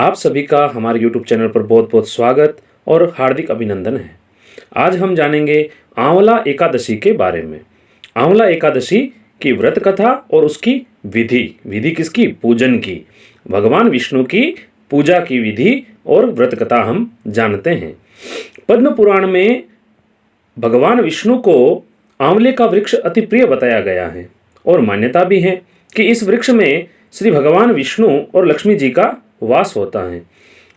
आप सभी का हमारे YouTube चैनल पर बहुत बहुत स्वागत और हार्दिक अभिनंदन है। आज हम जानेंगे आंवला एकादशी के बारे में। आंवला एकादशी की व्रत कथा और उसकी विधि किसकी? पूजन की। भगवान विष्णु की पूजा की विधि और व्रत कथा हम जानते हैं। पद्म पुराण में भगवान विष्णु को आंवले का वृक्ष अति प्रिय बताया गया है और मान्यता भी है कि इस वृक्ष में श्री भगवान विष्णु और लक्ष्मी जी का वास होता है।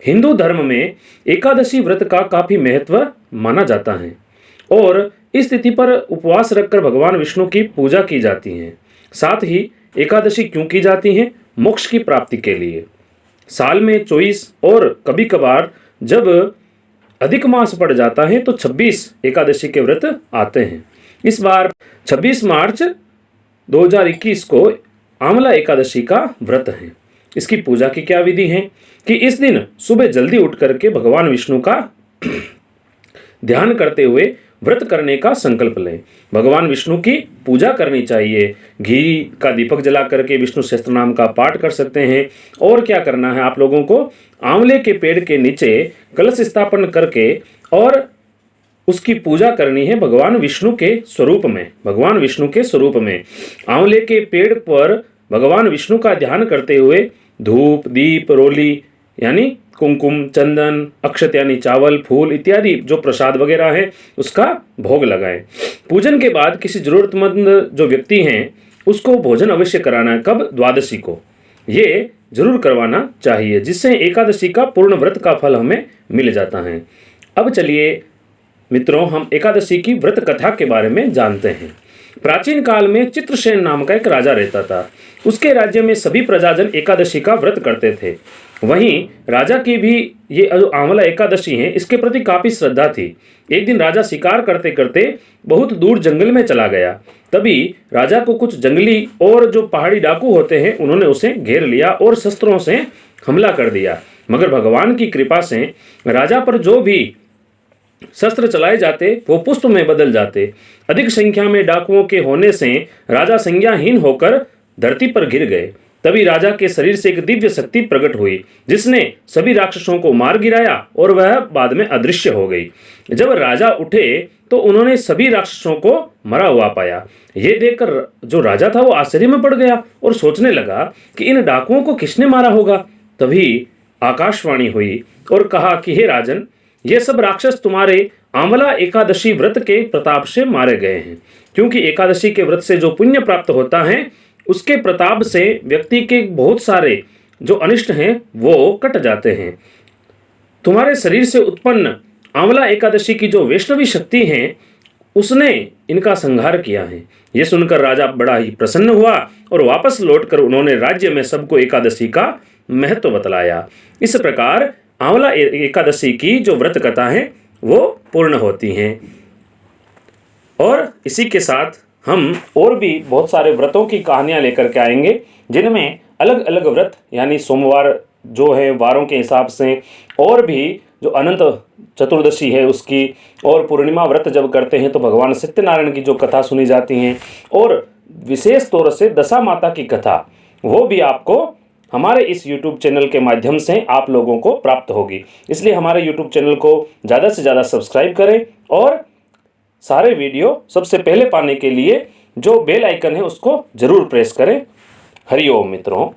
हिंदू धर्म में एकादशी व्रत का काफी महत्व माना जाता है और इस तिथि पर उपवास रखकर भगवान विष्णु की पूजा की जाती है। साथ ही एकादशी क्यों की जाती है? मोक्ष की प्राप्ति के लिए। साल में 24 और कभी कभार जब अधिक मास पड़ जाता है तो 26 एकादशी के व्रत आते हैं। इस बार 26 मार्च 2021 को आंवला एकादशी का व्रत है। इसकी पूजा की क्या विधि है कि इस दिन सुबह जल्दी उठ करके भगवान विष्णु का ध्यान करते हुए व्रत करने का संकल्प लें। भगवान विष्णु की पूजा करनी चाहिए। घी का दीपक जला करके विष्णु सहस्त्र नाम का पाठ कर सकते हैं। और क्या करना है आप लोगों को? आंवले के पेड़ के नीचे कलश स्थापन करके और उसकी पूजा करनी है भगवान विष्णु के स्वरूप में। भगवान विष्णु के स्वरूप में आंवले के पेड़ पर भगवान विष्णु का ध्यान करते हुए धूप, दीप, रोली यानी कुमकुम, चंदन, अक्षत यानी चावल, फूल इत्यादि जो प्रसाद वगैरह है उसका भोग लगाएं। पूजन के बाद किसी जरूरतमंद जो व्यक्ति हैं उसको भोजन अवश्य कराना है। कब? द्वादशी को। ये जरूर करवाना चाहिए जिससे एकादशी का पूर्ण व्रत का फल हमें मिल जाता है। अब चलिए मित्रों, हम एकादशी की व्रत कथा के बारे में जानते हैं। प्राचीन काल में चित्रसेन नाम का एक राजा रहता था। उसके राज्य में सभी प्रजाजन एकादशी का व्रत करते थे। वहीं राजा की भी ये जो आंवला एकादशी है इसके प्रति काफी श्रद्धा थी। एक दिन राजा शिकार करते करते बहुत दूर जंगल में चला गया। तभी राजा को कुछ जंगली और जो पहाड़ी डाकू होते हैं उन्होंने उसे घेर लिया और शस्त्रों से हमला कर दिया। मगर भगवान की कृपा से राजा पर जो भी शस्त्र चलाए जाते वो पुष्प में बदल जाते। अधिक संख्या में डाकुओं के होने से राजा संज्ञाहीन होकर धरती पर गिर गए। तभी राजा के शरीर से एक दिव्य शक्ति प्रकट हुई जिसने सभी राक्षसों को मार गिराया और वह बाद में अदृश्य हो गई। जब राजा उठे तो उन्होंने सभी राक्षसों को मरा हुआ पाया। ये देखकर जो राजा था वो आश्चर्य में पड़ गया और सोचने लगा कि इन डाकुओं को किसने मारा होगा। तभी आकाशवाणी हुई और कहा कि हे राजन, ये सब राक्षस तुम्हारे आंवला एकादशी व्रत के प्रताप से मारे गए हैं। क्योंकि एकादशी के व्रत से जो पुण्य प्राप्त होता है उसके प्रताप से व्यक्ति के बहुत सारे जो अनिष्ट हैं वो कट जाते हैं। तुम्हारे शरीर से उत्पन्न आंवला एकादशी की जो वैष्णवी शक्ति है उसने इनका संहार किया है। ये सुनकर राजा बड़ा ही प्रसन्न हुआ और वापस लौटकर उन्होंने राज्य में सबको एकादशी का महत्व बतलाया। इस प्रकार आंवला एकादशी की जो व्रत कथा है वो पूर्ण होती हैं। और इसी के साथ हम और भी बहुत सारे व्रतों की कहानियां लेकर के आएंगे जिनमें अलग अलग व्रत यानी सोमवार जो है वारों के हिसाब से, और भी जो अनंत चतुर्दशी है उसकी, और पूर्णिमा व्रत जब करते हैं तो भगवान सत्यनारायण की जो कथा सुनी जाती हैं, और विशेष तौर से दशा माता की कथा वो भी आपको हमारे इस YouTube चैनल के माध्यम से आप लोगों को प्राप्त होगी। इसलिए हमारे YouTube चैनल को ज़्यादा से ज़्यादा सब्सक्राइब करें और सारे वीडियो सबसे पहले पाने के लिए जो बेल आइकन है उसको ज़रूर प्रेस करें। हरि ओम मित्रों।